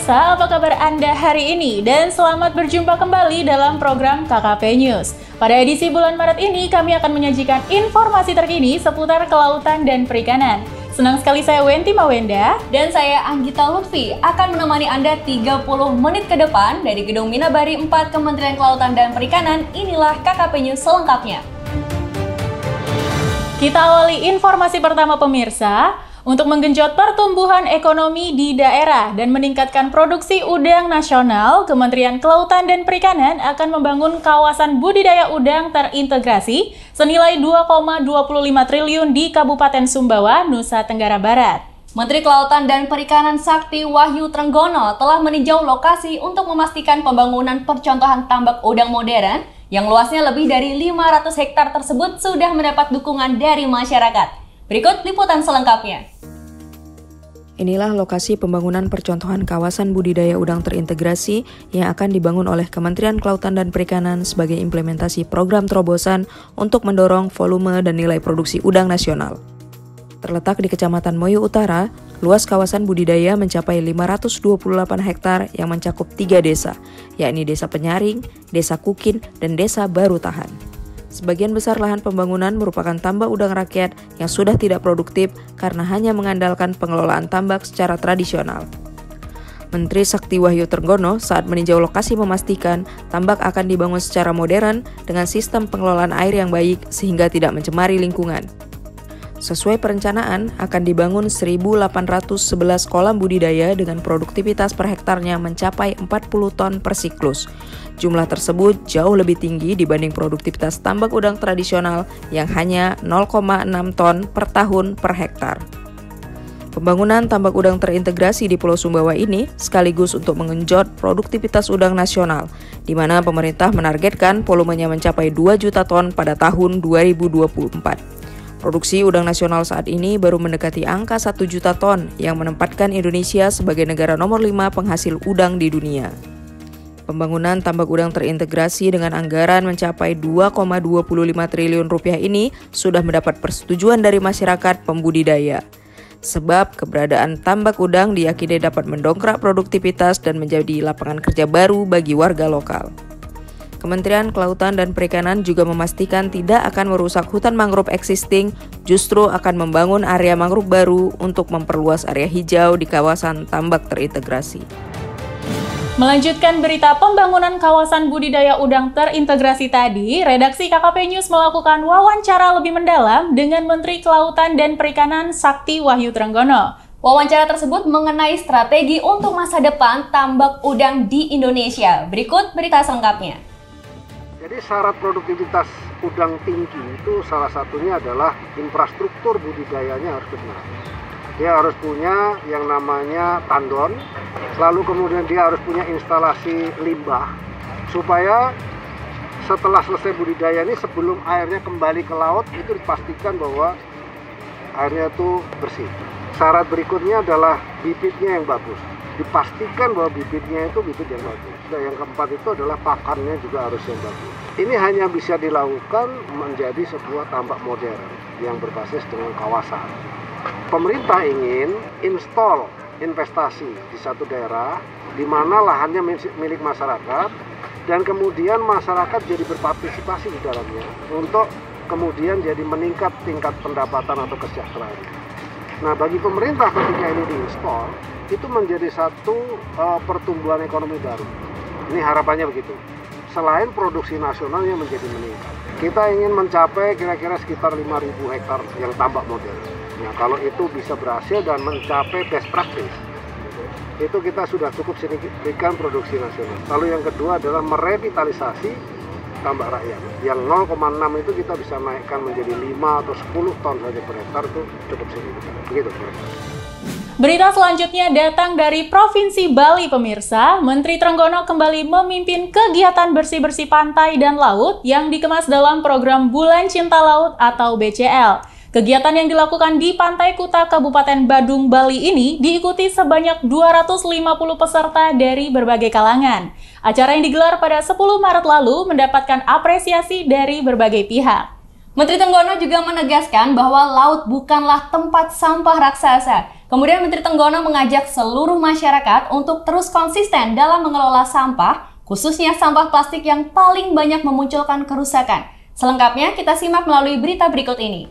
pemirsa, apa kabar Anda hari ini? Dan selamat berjumpa kembali dalam program KKP News. Pada edisi bulan Maret ini, kami akan menyajikan informasi terkini seputar kelautan dan perikanan. Senang sekali saya Wenti Mawenda. Dan saya Anggita Lutfi akan menemani Anda 30 menit ke depan dari Gedung Minabari 4 Kementerian Kelautan dan Perikanan. Inilah KKP News selengkapnya. Kita awali informasi pertama pemirsa. Untuk menggenjot pertumbuhan ekonomi di daerah dan meningkatkan produksi udang nasional, Kementerian Kelautan dan Perikanan akan membangun kawasan budidaya udang terintegrasi senilai 2,25 triliun di Kabupaten Sumbawa, Nusa Tenggara Barat. Menteri Kelautan dan Perikanan Sakti Wahyu Trenggono telah meninjau lokasi untuk memastikan pembangunan percontohan tambak udang modern yang luasnya lebih dari 500 hektar tersebut sudah mendapat dukungan dari masyarakat. Berikut liputan selengkapnya. Inilah lokasi pembangunan percontohan kawasan budidaya udang terintegrasi yang akan dibangun oleh Kementerian Kelautan dan Perikanan sebagai implementasi program terobosan untuk mendorong volume dan nilai produksi udang nasional. Terletak di Kecamatan Moyo Utara, luas kawasan budidaya mencapai 528 hektar yang mencakup 3 desa, yakni Desa Penyaring, Desa Kukin, dan Desa Baru Tahan. Sebagian besar lahan pembangunan merupakan tambak udang rakyat yang sudah tidak produktif karena hanya mengandalkan pengelolaan tambak secara tradisional. Menteri Sakti Wahyu Trenggono saat meninjau lokasi memastikan tambak akan dibangun secara modern dengan sistem pengelolaan air yang baik sehingga tidak mencemari lingkungan. Sesuai perencanaan, akan dibangun 1.811 kolam budidaya dengan produktivitas per hektarnya mencapai 40 ton per siklus. Jumlah tersebut jauh lebih tinggi dibanding produktivitas tambak udang tradisional yang hanya 0,6 ton per tahun per hektar. Pembangunan tambak udang terintegrasi di Pulau Sumbawa ini sekaligus untuk mengenjot produktivitas udang nasional, di mana pemerintah menargetkan volumenya mencapai 2 juta ton pada tahun 2024. Produksi udang nasional saat ini baru mendekati angka 1 juta ton yang menempatkan Indonesia sebagai negara nomor 5 penghasil udang di dunia. Pembangunan tambak udang terintegrasi dengan anggaran mencapai 2,25 triliun rupiah ini sudah mendapat persetujuan dari masyarakat pembudidaya. Sebab keberadaan tambak udang diyakini dapat mendongkrak produktivitas dan menjadi lapangan kerja baru bagi warga lokal. Kementerian Kelautan dan Perikanan juga memastikan tidak akan merusak hutan mangrove existing, justru akan membangun area mangrove baru untuk memperluas area hijau di kawasan tambak terintegrasi. Melanjutkan berita pembangunan kawasan budidaya udang terintegrasi tadi, redaksi KKP News melakukan wawancara lebih mendalam dengan Menteri Kelautan dan Perikanan Sakti Wahyu Trenggono. Wawancara tersebut mengenai strategi untuk masa depan tambak udang di Indonesia. Berikut berita selengkapnya. Jadi syarat produktivitas udang tinggi itu salah satunya adalah infrastruktur budidayanya harus benar. Dia harus punya yang namanya tandon, lalu kemudian dia harus punya instalasi limbah, supaya setelah selesai budidaya ini sebelum airnya kembali ke laut itu dipastikan bahwa airnya itu bersih. Syarat berikutnya adalah bibitnya yang bagus. Dipastikan bahwa bibitnya itu bibit yang bagus. Dan yang keempat itu adalah pakannya juga harus yang bagus. Ini hanya bisa dilakukan menjadi sebuah tambak modern yang berbasis dengan kawasan. Pemerintah ingin install investasi di satu daerah di mana lahannya milik masyarakat dan kemudian masyarakat jadi berpartisipasi di dalamnya untuk kemudian jadi meningkat tingkat pendapatan atau kesejahteraan. Nah, bagi pemerintah ketika ini diinstal itu menjadi satu pertumbuhan ekonomi baru. Ini harapannya begitu. Selain produksi nasionalnya menjadi meningkat. Kita ingin mencapai kira-kira sekitar 5.000 hektar yang tambak modern. Nah, kalau itu bisa berhasil dan mencapai best practice, itu kita sudah cukup signifikan produksi nasional. Lalu yang kedua adalah merevitalisasi tambak rakyat. Yang 0,6 itu kita bisa naikkan menjadi 5 atau 10 ton saja per hektar, itu cukup signifikan. Begitu. Berita selanjutnya datang dari Provinsi Bali, pemirsa. Menteri Trenggono kembali memimpin kegiatan bersih-bersih pantai dan laut yang dikemas dalam program Bulan Cinta Laut atau BCL. Kegiatan yang dilakukan di Pantai Kuta Kabupaten Badung, Bali ini diikuti sebanyak 250 peserta dari berbagai kalangan. Acara yang digelar pada 10 Maret lalu mendapatkan apresiasi dari berbagai pihak. Menteri Trenggono juga menegaskan bahwa laut bukanlah tempat sampah raksasa. Kemudian Menteri Trenggono mengajak seluruh masyarakat untuk terus konsisten dalam mengelola sampah, khususnya sampah plastik yang paling banyak memunculkan kerusakan. Selengkapnya kita simak melalui berita berikut ini.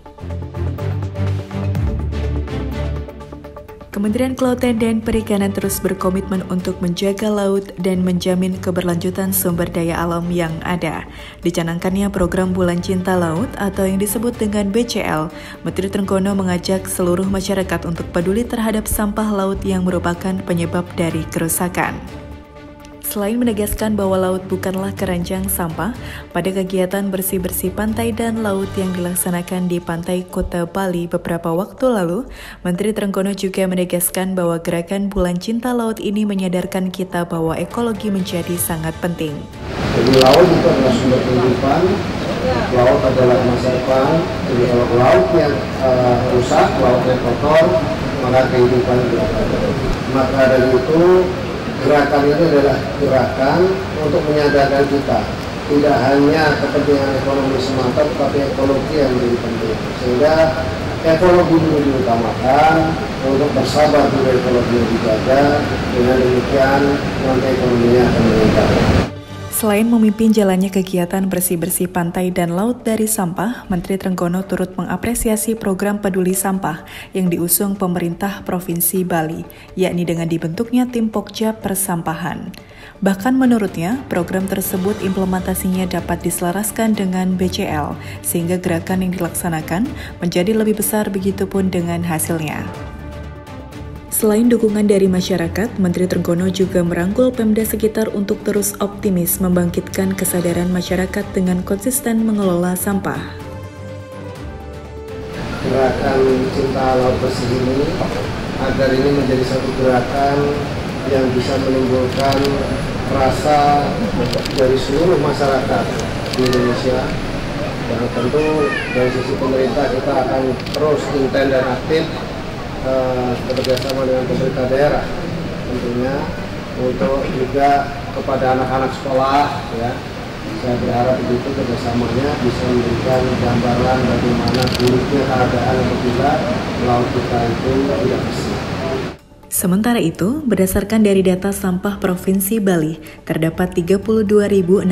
Kementerian Kelautan dan Perikanan terus berkomitmen untuk menjaga laut dan menjamin keberlanjutan sumber daya alam yang ada. Dicanangkannya program Bulan Cinta Laut atau yang disebut dengan BCL, Menteri Trenggono mengajak seluruh masyarakat untuk peduli terhadap sampah laut yang merupakan penyebab dari kerusakan. Selain menegaskan bahwa laut bukanlah keranjang sampah, pada kegiatan bersih-bersih pantai dan laut yang dilaksanakan di Pantai Kuta Bali beberapa waktu lalu, Menteri Trenggono juga menegaskan bahwa gerakan Bulan Cinta Laut ini menyadarkan kita bahwa ekologi menjadi sangat penting. Jadi laut itu adalah sumber kehidupan, laut adalah masa depan, jadi kalau lautnya rusak, lautnya kotor, maka kehidupan juga kotor. Maka dari itu, gerakan ini adalah gerakan untuk menyadarkan kita tidak hanya kepentingan ekonomi semata, tetapi ekologi yang lebih penting. Sehingga ekologi dulu diutamakan, untuk bersabar dulu ekologi yang dijaga, dengan demikian nanti ekonominya akan meningkat. Selain memimpin jalannya kegiatan bersih-bersih pantai dan laut dari sampah, Menteri Trenggono turut mengapresiasi program peduli sampah yang diusung pemerintah Provinsi Bali, yakni dengan dibentuknya tim Pokja Persampahan. Bahkan menurutnya, program tersebut implementasinya dapat diselaraskan dengan BCL, sehingga gerakan yang dilaksanakan menjadi lebih besar begitupun dengan hasilnya. Selain dukungan dari masyarakat, Menteri Trenggono juga merangkul Pemda sekitar untuk terus optimis membangkitkan kesadaran masyarakat dengan konsisten mengelola sampah. Gerakan Cinta Laut Bersih ini, agar ini menjadi satu gerakan yang bisa menimbulkan rasa dari seluruh masyarakat di Indonesia. Dan tentu dari sisi pemerintah kita akan terus intens dan aktif bekerjasama dengan pemerintah daerah tentunya untuk juga kepada anak-anak sekolah, ya saya berharap begitu kerjasamanya bisa memberikan gambaran bagaimana buruknya keadaan apabila laut kita itu tidak bersih. Sementara itu, berdasarkan dari data sampah Provinsi Bali, terdapat 32.623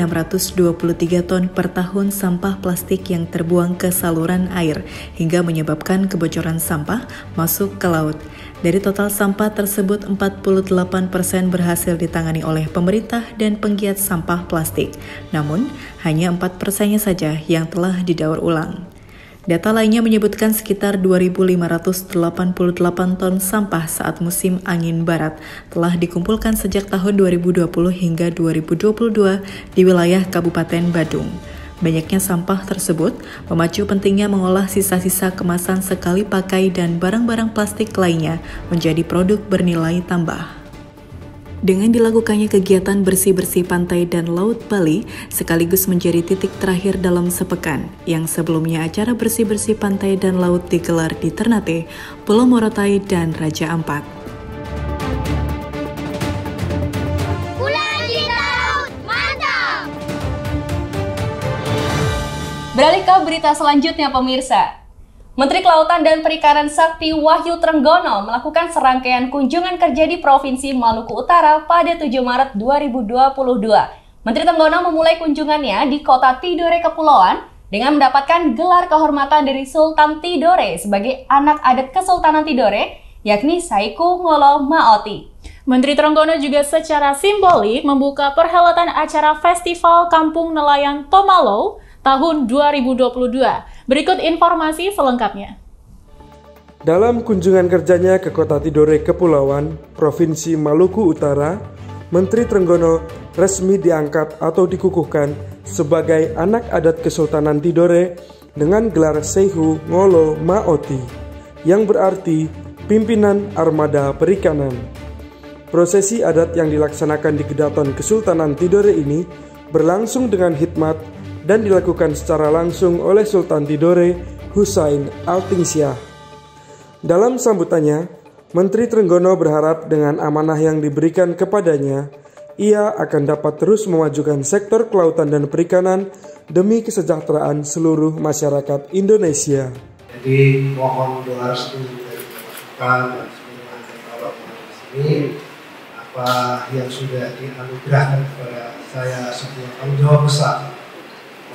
ton per tahun sampah plastik yang terbuang ke saluran air, hingga menyebabkan kebocoran sampah masuk ke laut. Dari total sampah tersebut, 48% berhasil ditangani oleh pemerintah dan penggiat sampah plastik. Namun, hanya 4%-nya saja yang telah didaur ulang. Data lainnya menyebutkan sekitar 2.588 ton sampah saat musim angin barat telah dikumpulkan sejak tahun 2020 hingga 2022 di wilayah Kabupaten Badung. Banyaknya sampah tersebut memacu pentingnya mengolah sisa-sisa kemasan sekali pakai dan barang-barang plastik lainnya menjadi produk bernilai tambah. Dengan dilakukannya kegiatan bersih-bersih pantai dan laut Bali sekaligus menjadi titik terakhir dalam sepekan, yang sebelumnya acara bersih-bersih pantai dan laut digelar di Ternate, Pulau Morotai, dan Raja Ampat. Bulan Cinta Laut, mantap! Beralih ke berita selanjutnya pemirsa. Menteri Kelautan dan Perikanan Sakti Wahyu Trenggono melakukan serangkaian kunjungan kerja di Provinsi Maluku Utara pada 7 Maret 2022. Menteri Trenggono memulai kunjungannya di Kota Tidore Kepulauan dengan mendapatkan gelar kehormatan dari Sultan Tidore sebagai anak adat Kesultanan Tidore, yakni Saiku Ngolo Maoti. Menteri Trenggono juga secara simbolik membuka perhelatan acara Festival Kampung Nelayan Tomalo tahun 2022. Berikut informasi selengkapnya. Dalam kunjungan kerjanya ke Kota Tidore Kepulauan, Provinsi Maluku Utara, Menteri Trenggono resmi diangkat atau dikukuhkan sebagai anak adat Kesultanan Tidore dengan gelar Saiku Ngolo Maoti, yang berarti pimpinan armada perikanan. Prosesi adat yang dilaksanakan di Kedaton Kesultanan Tidore ini berlangsung dengan hikmat dan dilakukan secara langsung oleh Sultan Tidore Husain Altingsyah. Dalam sambutannya, Menteri Trenggono berharap dengan amanah yang diberikan kepadanya, ia akan dapat terus memajukan sektor kelautan dan perikanan demi kesejahteraan seluruh masyarakat Indonesia. Jadi mohon doa restu dari pasukan dan seluruh ini apa yang sudah dianugerahkan kepada saya sebuah tanggung jawab besar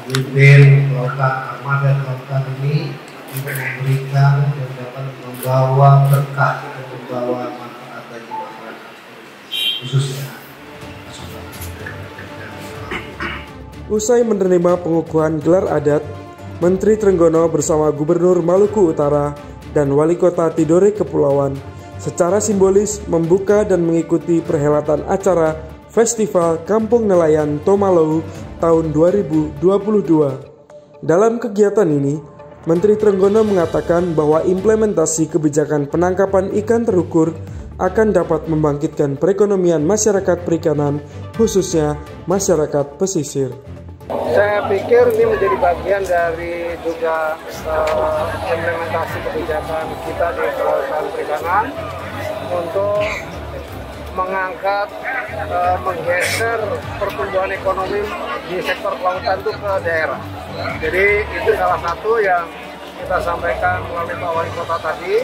memimpin kelautan armada kelautan ini untuk memberikan dan dapat membawa berkah dan membawa manfaat bagi masyarakat khususnya. Usai menerima pengukuhan gelar adat, Menteri Trenggono bersama Gubernur Maluku Utara dan Wali Kota Tidore Kepulauan secara simbolis membuka dan mengikuti perhelatan acara Festival Kampung Nelayan Tomalau tahun 2022. Dalam kegiatan ini, Menteri Trenggono mengatakan bahwa implementasi kebijakan penangkapan ikan terukur akan dapat membangkitkan perekonomian masyarakat perikanan, khususnya masyarakat pesisir. Saya pikir ini menjadi bagian dari juga implementasi kebijakan kita di kelautan perikanan untuk mengangkat, menggeser pertumbuhan ekonomi di sektor kelautan itu ke daerah. Jadi itu salah satu yang kita sampaikan melalui Pak Wali Kota tadi,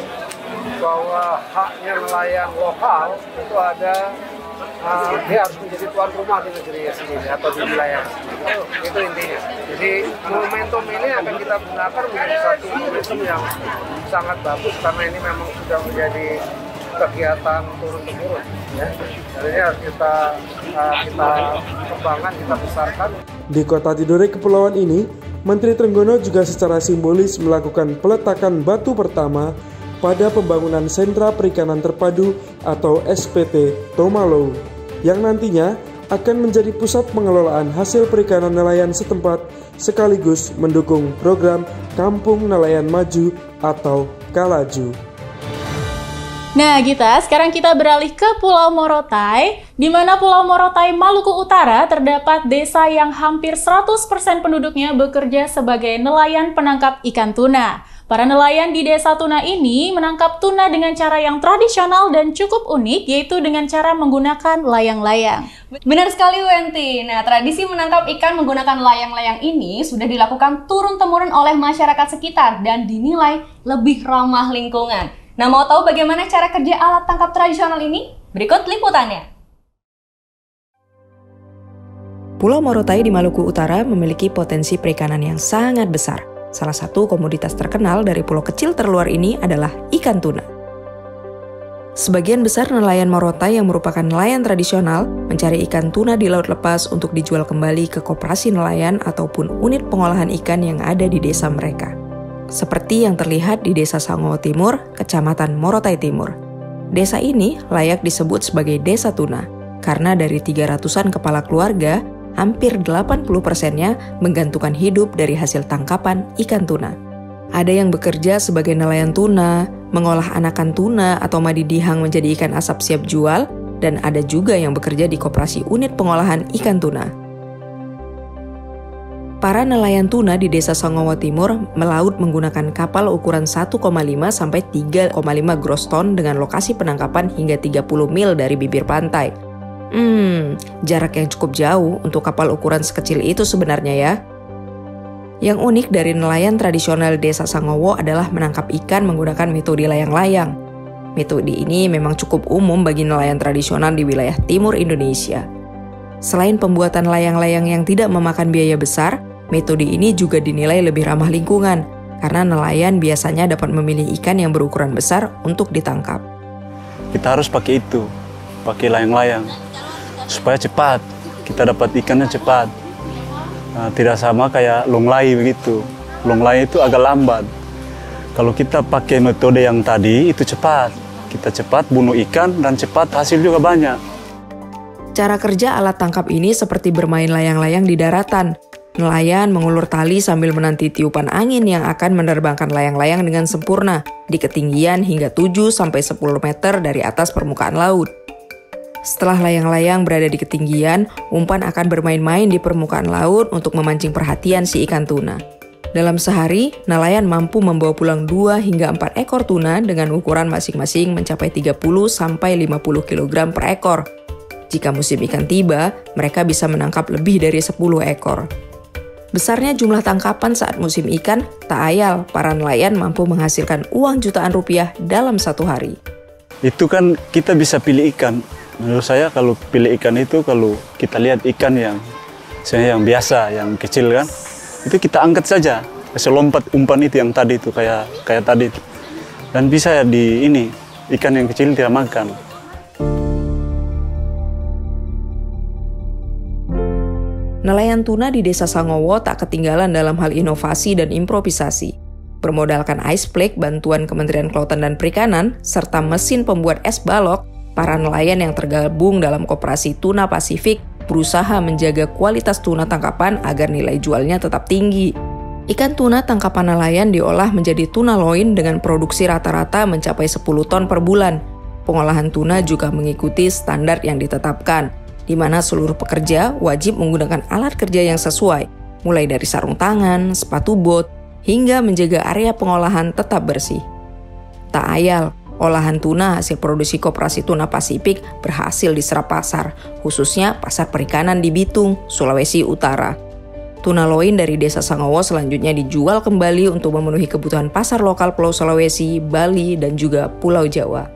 bahwa haknya nelayan lokal itu ada, dia harus menjadi tuan rumah di negeri sendiri atau di wilayah sendiri. Itu intinya. Jadi momentum ini akan kita gunakan menjadi satu momentum yang sangat bagus karena ini memang sudah menjadi kegiatan turun-temurun. Ya. Jadi ini harus kita kembangkan, kita besarkan. Di Kota Tidore Kepulauan ini, Menteri Trenggono juga secara simbolis melakukan peletakan batu pertama pada pembangunan Sentra Perikanan Terpadu atau SPT Tomalau, yang nantinya akan menjadi pusat pengelolaan hasil perikanan nelayan setempat sekaligus mendukung program Kampung Nelayan Maju atau Kalaju. Nah Gita, sekarang kita beralih ke Pulau Morotai, di mana Pulau Morotai, Maluku Utara terdapat desa yang hampir 100% penduduknya bekerja sebagai nelayan penangkap ikan tuna. Para nelayan di desa tuna ini menangkap tuna dengan cara yang tradisional dan cukup unik, yaitu dengan cara menggunakan layang-layang. Benar sekali Wenti. Nah, tradisi menangkap ikan menggunakan layang-layang ini sudah dilakukan turun-temurun oleh masyarakat sekitar dan dinilai lebih ramah lingkungan. Nah, mau tahu bagaimana cara kerja alat tangkap tradisional ini? Berikut liputannya. Pulau Morotai di Maluku Utara memiliki potensi perikanan yang sangat besar. Salah satu komoditas terkenal dari pulau kecil terluar ini adalah ikan tuna. Sebagian besar nelayan Morotai yang merupakan nelayan tradisional mencari ikan tuna di laut lepas untuk dijual kembali ke koperasi nelayan ataupun unit pengolahan ikan yang ada di desa mereka. Seperti yang terlihat di Desa Sangowo Timur, Kecamatan Morotai Timur. Desa ini layak disebut sebagai desa tuna, karena dari 300-an kepala keluarga, hampir 80%-nya menggantungkan hidup dari hasil tangkapan ikan tuna. Ada yang bekerja sebagai nelayan tuna, mengolah anakan tuna atau madidihang menjadi ikan asap siap jual, dan ada juga yang bekerja di koperasi unit pengolahan ikan tuna. Para nelayan tuna di Desa Sangowo Timur melaut menggunakan kapal ukuran 1,5 sampai 3,5 gross ton dengan lokasi penangkapan hingga 30 mil dari bibir pantai. Jarak yang cukup jauh untuk kapal ukuran sekecil itu sebenarnya ya. Yang unik dari nelayan tradisional Desa Sangowo adalah menangkap ikan menggunakan metode layang-layang. Metode ini memang cukup umum bagi nelayan tradisional di wilayah timur Indonesia. Selain pembuatan layang-layang yang tidak memakan biaya besar, metode ini juga dinilai lebih ramah lingkungan, karena nelayan biasanya dapat memilih ikan yang berukuran besar untuk ditangkap. Kita harus pakai itu, pakai layang-layang, supaya cepat, kita dapat ikannya cepat. Nah, tidak sama kayak longlai begitu. Longlai itu agak lambat. Kalau kita pakai metode yang tadi, itu cepat. Kita cepat bunuh ikan dan cepat hasil juga banyak. Cara kerja alat tangkap ini seperti bermain layang-layang di daratan. Nelayan mengulur tali sambil menanti tiupan angin yang akan menerbangkan layang-layang dengan sempurna di ketinggian hingga 7-10 meter dari atas permukaan laut. Setelah layang-layang berada di ketinggian, umpan akan bermain-main di permukaan laut untuk memancing perhatian si ikan tuna. Dalam sehari, nelayan mampu membawa pulang 2 hingga 4 ekor tuna dengan ukuran masing-masing mencapai 30-50 kg per ekor. Jika musim ikan tiba, mereka bisa menangkap lebih dari 10 ekor. Besarnya jumlah tangkapan saat musim ikan, tak ayal para nelayan mampu menghasilkan uang jutaan rupiah dalam satu hari. itu kan kita bisa pilih ikan. Menurut saya kalau pilih ikan itu, kalau kita lihat ikan yang biasa, yang kecil kan, itu kita angkat saja, kasih lompat umpan itu yang tadi itu kayak tadi itu. Dan bisa ikan yang kecil tidak makan. Nelayan tuna di Desa Sangowo tak ketinggalan dalam hal inovasi dan improvisasi. Bermodalkan ice plate, bantuan Kementerian Kelautan dan Perikanan, serta mesin pembuat es balok, para nelayan yang tergabung dalam Koperasi Tuna Pasifik berusaha menjaga kualitas tuna tangkapan agar nilai jualnya tetap tinggi. Ikan tuna tangkapan nelayan diolah menjadi tuna loin dengan produksi rata-rata mencapai 10 ton per bulan. Pengolahan tuna juga mengikuti standar yang ditetapkan, di mana seluruh pekerja wajib menggunakan alat kerja yang sesuai, mulai dari sarung tangan, sepatu bot, hingga menjaga area pengolahan tetap bersih. Tak ayal, olahan tuna hasil produksi Koperasi Tuna Pasifik berhasil diserap pasar, khususnya pasar perikanan di Bitung, Sulawesi Utara. Tuna loin dari Desa Sangowo selanjutnya dijual kembali untuk memenuhi kebutuhan pasar lokal Pulau Sulawesi, Bali, dan juga Pulau Jawa.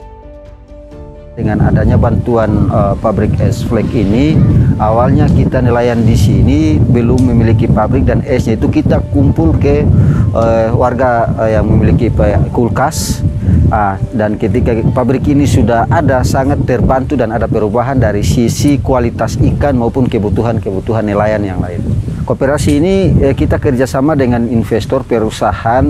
Dengan adanya bantuan pabrik es flake ini, awalnya kita nelayan di sini belum memiliki pabrik dan esnya itu kita kumpul ke warga yang memiliki kulkas. Dan ketika pabrik ini sudah ada, sangat terbantu dan ada perubahan dari sisi kualitas ikan maupun kebutuhan nelayan yang lain. Koperasi ini kita kerjasama dengan investor perusahaan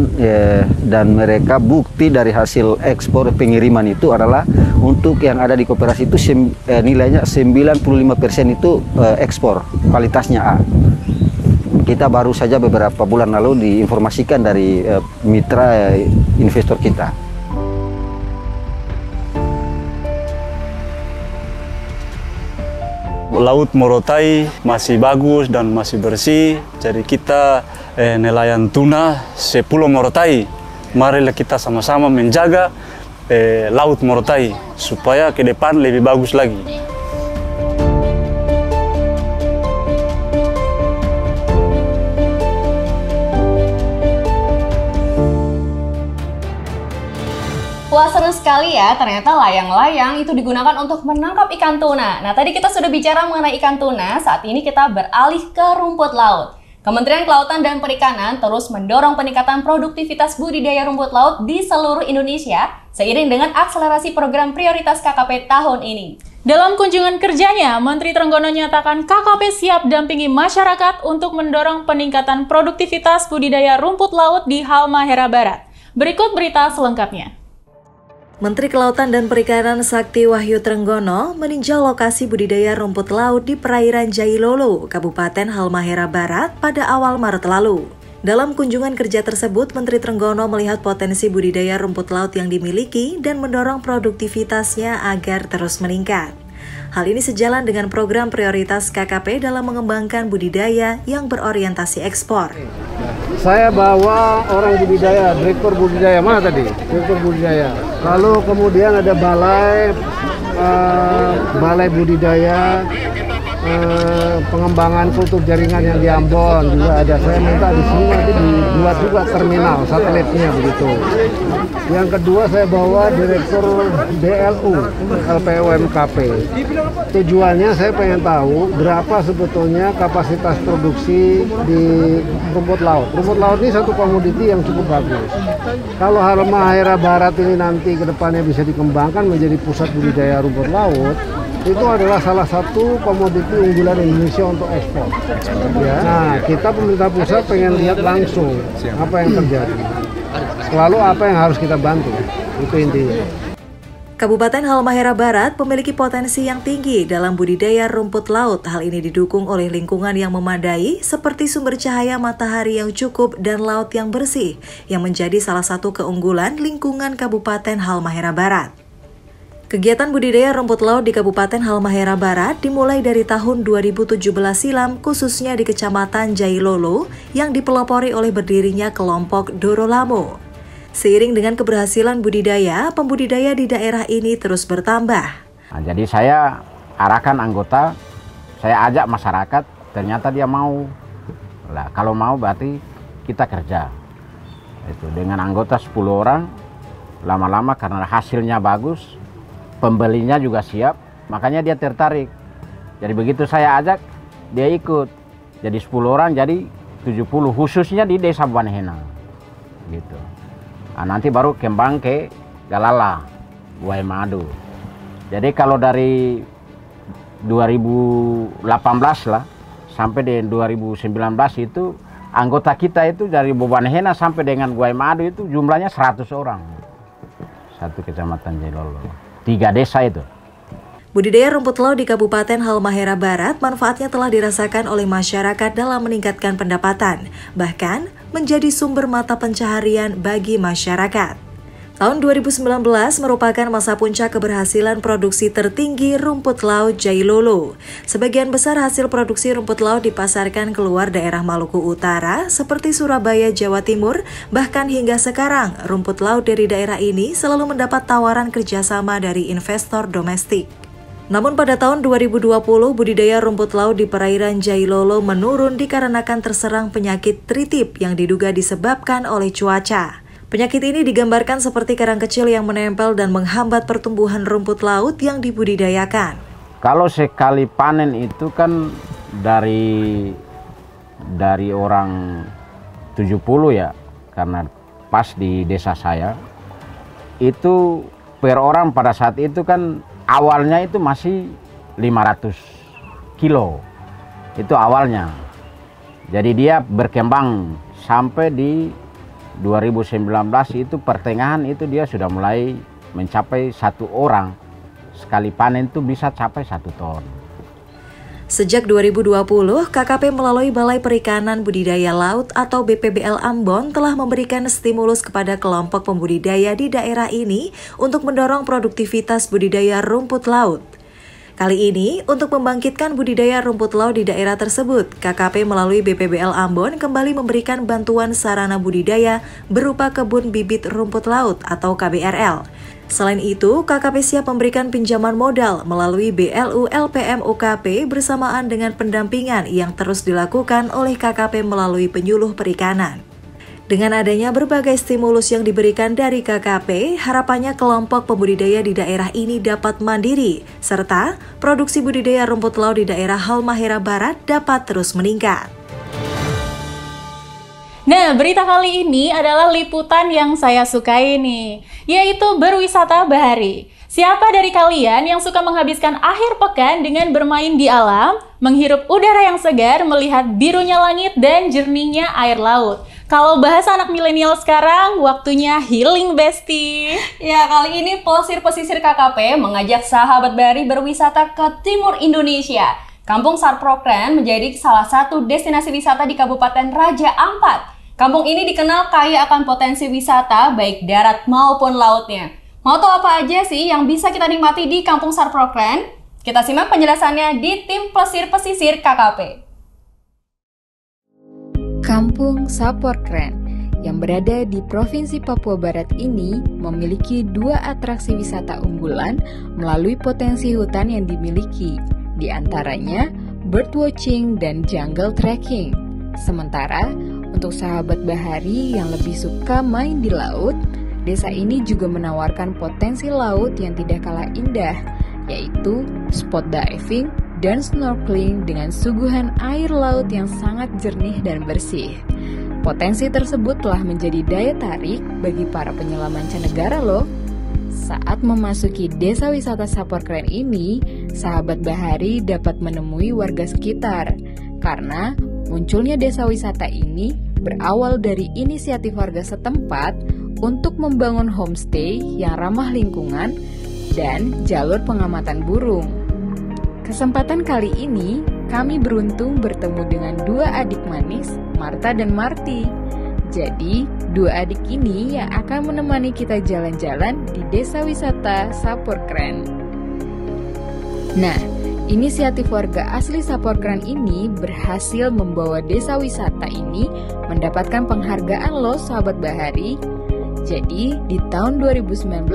dan mereka bukti dari hasil ekspor pengiriman itu adalah untuk yang ada di koperasi itu nilainya 95% itu ekspor, kualitasnya A. Kita baru saja beberapa bulan lalu diinformasikan dari mitra investor kita. Laut Morotai masih bagus dan masih bersih, jadi kita nelayan tuna Pulau Morotai, marilah kita sama-sama menjaga Laut Morotai supaya ke depan lebih bagus lagi. Wah, seru sekali ya, ternyata layang-layang itu digunakan untuk menangkap ikan tuna. Nah, tadi kita sudah bicara mengenai ikan tuna, saat ini kita beralih ke rumput laut. Kementerian Kelautan dan Perikanan terus mendorong peningkatan produktivitas budidaya rumput laut di seluruh Indonesia, seiring dengan akselerasi program prioritas KKP tahun ini. Dalam kunjungan kerjanya, Menteri Trenggono nyatakan KKP siap dampingi masyarakat untuk mendorong peningkatan produktivitas budidaya rumput laut di Halmahera Barat. Berikut berita selengkapnya. Menteri Kelautan dan Perikanan Sakti Wahyu Trenggono meninjau lokasi budidaya rumput laut di perairan Jailolo, Kabupaten Halmahera Barat pada awal Maret lalu. Dalam kunjungan kerja tersebut, Menteri Trenggono melihat potensi budidaya rumput laut yang dimiliki dan mendorong produktivitasnya agar terus meningkat. Hal ini sejalan dengan program prioritas KKP dalam mengembangkan budidaya yang berorientasi ekspor. Saya bawa orang budidaya, direktur budidaya, mana tadi? Direktur budidaya. Lalu kemudian ada balai budidaya, pengembangan kultur jaringan yang di Ambon juga ada. Saya minta di sini nanti dibuat juga terminal satelitnya begitu. Yang kedua saya bawa direktur DLU LPUMKP. Tujuannya saya pengen tahu berapa sebetulnya kapasitas produksi di rumput laut. Rumput laut ini satu komoditi yang cukup bagus. Kalau Halmahera Barat ini nanti ke depannya bisa dikembangkan menjadi pusat budidaya rumput laut, itu adalah salah satu komoditi unggulan Indonesia untuk ekspor. Ya. Nah, kita pemerintah pusat pengen lihat langsung apa yang terjadi. Lalu apa yang harus kita bantu, itu intinya. Kabupaten Halmahera Barat memiliki potensi yang tinggi dalam budidaya rumput laut. Hal ini didukung oleh lingkungan yang memadai seperti sumber cahaya matahari yang cukup dan laut yang bersih, yang menjadi salah satu keunggulan lingkungan Kabupaten Halmahera Barat. Kegiatan budidaya rumput laut di Kabupaten Halmahera Barat dimulai dari tahun 2017 silam, khususnya di Kecamatan Jailolo yang dipelopori oleh berdirinya kelompok Dorolamo. Seiring dengan keberhasilan budidaya, pembudidaya di daerah ini terus bertambah. Nah, jadi saya arahkan anggota, saya ajak masyarakat, ternyata dia mau. Nah, kalau mau berarti kita kerja. Itu dengan anggota 10 orang, lama-lama karena hasilnya bagus, pembelinya juga siap, makanya dia tertarik. Jadi begitu saya ajak, dia ikut. Jadi 10 orang jadi 70, khususnya di Desa Buanhena. Gitu. Nah, nanti baru kembang ke Galala, Buah Madu. Jadi kalau dari 2018 lah sampai di 2019 itu anggota kita itu dari Buanhena sampai dengan Buah Madu itu jumlahnya 100 orang. Satu kecamatan Jailolo. 3 desa itu. Budidaya rumput laut di Kabupaten Halmahera Barat manfaatnya telah dirasakan oleh masyarakat dalam meningkatkan pendapatan, bahkan menjadi sumber mata pencaharian bagi masyarakat. Tahun 2019 merupakan masa puncak keberhasilan produksi tertinggi rumput laut Jailolo. Sebagian besar hasil produksi rumput laut dipasarkan keluar daerah Maluku Utara seperti Surabaya, Jawa Timur. Bahkan hingga sekarang, rumput laut dari daerah ini selalu mendapat tawaran kerjasama dari investor domestik. Namun pada tahun 2020, budidaya rumput laut di perairan Jailolo menurun dikarenakan terserang penyakit tritip yang diduga disebabkan oleh cuaca. Penyakit ini digambarkan seperti karang kecil yang menempel dan menghambat pertumbuhan rumput laut yang dibudidayakan. Kalau sekali panen itu kan dari orang 70 ya, karena pas di desa saya, itu per orang pada saat itu kan awalnya itu masih 500 kilo, itu awalnya. Jadi dia berkembang sampai di 2019 itu pertengahan itu dia sudah mulai mencapai 1 orang. Sekali panen itu bisa capai 1 ton. Sejak 2020, KKP melalui Balai Perikanan Budidaya Laut atau BPBL Ambon telah memberikan stimulus kepada kelompok pembudidaya di daerah ini untuk mendorong produktivitas budidaya rumput laut. Kali ini, untuk membangkitkan budidaya rumput laut di daerah tersebut, KKP melalui BPBL Ambon kembali memberikan bantuan sarana budidaya berupa kebun bibit rumput laut atau KBRL. Selain itu, KKP siap memberikan pinjaman modal melalui BLU LPM UKP bersamaan dengan pendampingan yang terus dilakukan oleh KKP melalui penyuluh perikanan. Dengan adanya berbagai stimulus yang diberikan dari KKP, harapannya kelompok pembudidaya di daerah ini dapat mandiri, serta produksi budidaya rumput laut di daerah Halmahera Barat dapat terus meningkat. Nah, berita kali ini adalah liputan yang saya sukai nih, yaitu berwisata bahari. Siapa dari kalian yang suka menghabiskan akhir pekan dengan bermain di alam, menghirup udara yang segar, melihat birunya langit dan jernihnya air laut? Kalau bahasa anak milenial sekarang, waktunya healing, bestie. Ya, kali ini Pesisir KKP mengajak sahabat bahari berwisata ke timur Indonesia. Kampung Sarprokren menjadi salah satu destinasi wisata di Kabupaten Raja Ampat. Kampung ini dikenal kaya akan potensi wisata baik darat maupun lautnya. Mau tahu apa aja sih yang bisa kita nikmati di Kampung Sarprokren? Kita simak penjelasannya di tim Pesisir KKP. Kampung Sarprokren yang berada di Provinsi Papua Barat ini memiliki 2 atraksi wisata unggulan melalui potensi hutan yang dimiliki, di antaranya birdwatching dan jungle trekking. Sementara untuk sahabat bahari yang lebih suka main di laut, desa ini juga menawarkan potensi laut yang tidak kalah indah, yaitu spot diving dan snorkeling dengan suguhan air laut yang sangat jernih dan bersih. Potensi tersebut telah menjadi daya tarik bagi para penyelam mancanegara loh. Saat memasuki desa wisata Sarprokren ini, sahabat bahari dapat menemui warga sekitar. Karena munculnya desa wisata ini berawal dari inisiatif warga setempat untuk membangun homestay yang ramah lingkungan dan jalur pengamatan burung. Kesempatan kali ini, kami beruntung bertemu dengan 2 adik manis, Marta dan Marti. Jadi, 2 adik ini yang akan menemani kita jalan-jalan di desa wisata Sarprokren. Nah, inisiatif warga asli Sarprokren ini berhasil membawa desa wisata ini mendapatkan penghargaan loh sahabat bahari. Jadi, di tahun 2019,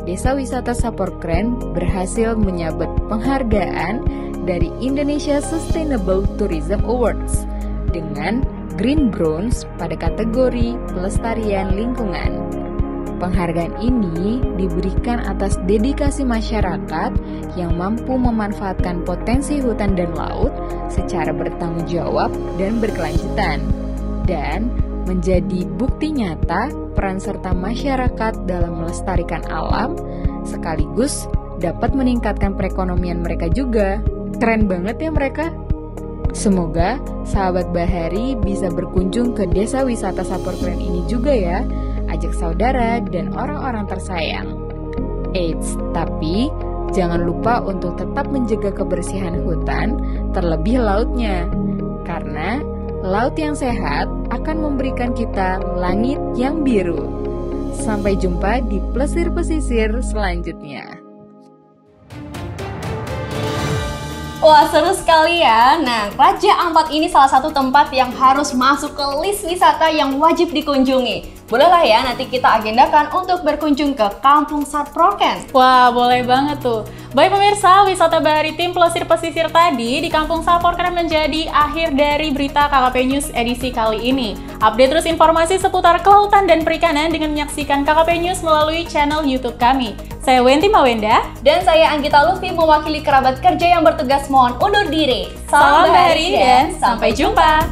Desa Wisata Sarprokren berhasil menyabet penghargaan dari Indonesia Sustainable Tourism Awards dengan Green Bronze pada kategori pelestarian lingkungan. Penghargaan ini diberikan atas dedikasi masyarakat yang mampu memanfaatkan potensi hutan dan laut secara bertanggung jawab dan berkelanjutan, dan menjadi bukti nyata peran serta masyarakat dalam melestarikan alam, sekaligus dapat meningkatkan perekonomian mereka juga. Keren banget ya mereka. Semoga sahabat Bahari bisa berkunjung ke desa wisata Sapor Keren ini juga ya. Ajak saudara dan orang-orang tersayang. Eits, tapi jangan lupa untuk tetap menjaga kebersihan hutan, terlebih lautnya. Karena laut yang sehat akan memberikan kita langit yang biru. Sampai jumpa di Plesir Pesisir selanjutnya. Wah, seru sekali ya. Nah, Raja Ampat ini salah satu tempat yang harus masuk ke list wisata yang wajib dikunjungi. Bolehlah ya nanti kita agendakan untuk berkunjung ke Kampung Saproken. Wah, boleh banget tuh. Baik pemirsa, wisata Bahari tim Plesir Pesisir tadi di Kampung Saporkren menjadi akhir dari berita KKP News edisi kali ini. Update terus informasi seputar kelautan dan perikanan dengan menyaksikan KKP News melalui channel YouTube kami. Saya Wenti Mawenda. Dan saya Anggita Lutfi mewakili kerabat kerja yang bertugas mohon undur diri. Salam Bahari dan sampai jumpa.